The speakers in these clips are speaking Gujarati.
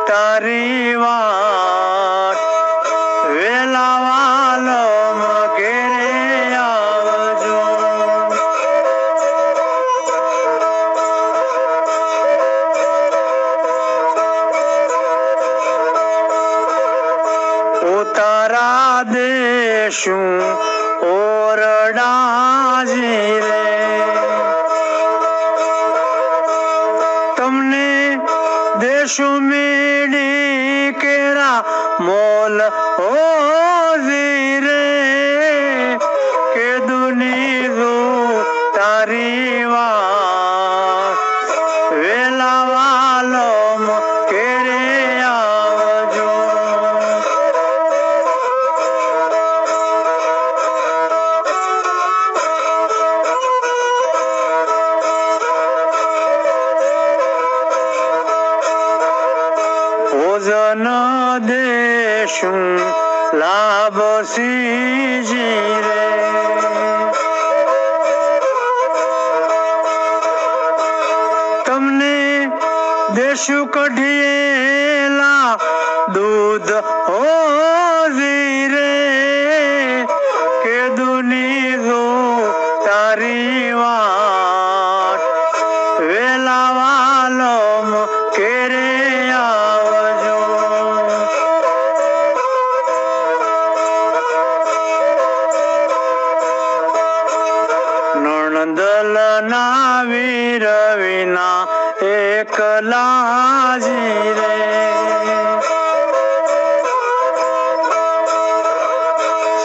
તારી વાત વેલા વાલમ ઘેરે આવજો. ઉતારા દેશું ઓરડાજી રે તમને દેશું મેડી કેરા મોલ હોજી રે કે દુની દો તારી વાત વેલા વાલમ કેરે આવજો. ભોજન દેશું લાભસીજી રે તમને દેશું કઢિયેલા દૂધ હોજી રે કે દુની દો તારી વાત વેલા વાલમ કેરે આવજો. નણંદલ ના વીર વિના એકલાજી રે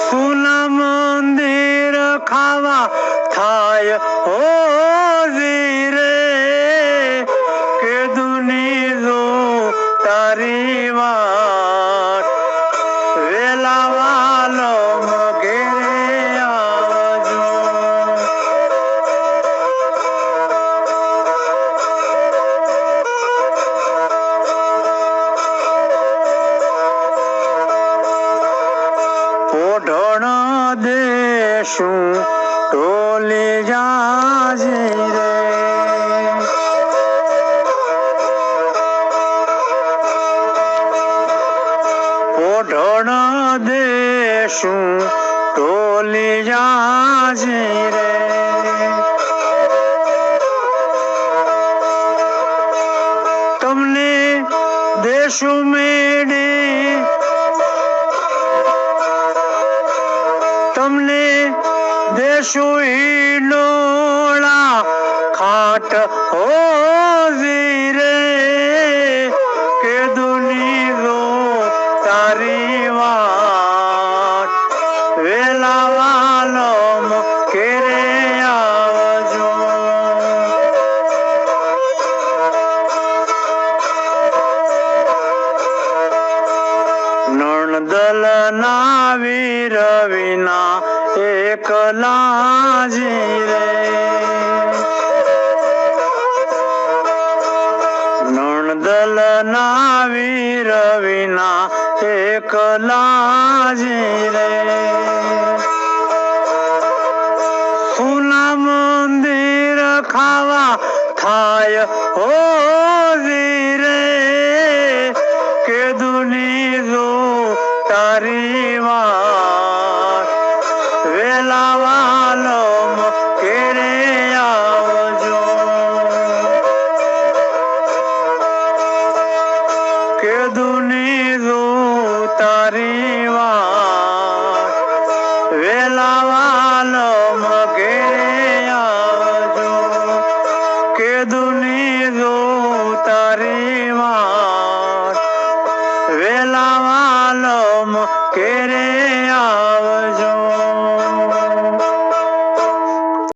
સુના મંદિર ખાવા થાય હોજી રે કે દુની દો તારી વાત વેલા વાલમ ઘેરે આવજો. ઓઢણ દેશું ઢોલી જાજી રે ઓઢણ દેશું ઢોલી જાજી રે તમને દેશું મેડી તમને દેશું હિંડોળા ખાટ હોજી રે કે દુની દો તારી વાત વેલા વાલમ કેરે આવજો. નણદલ ના વીર વિના એકલાજી રે નણદલ ના વીર વિના એકલાજી રે સુના મંદિર ખાવા થાય હોજી રે કે દુની દો તારી વાત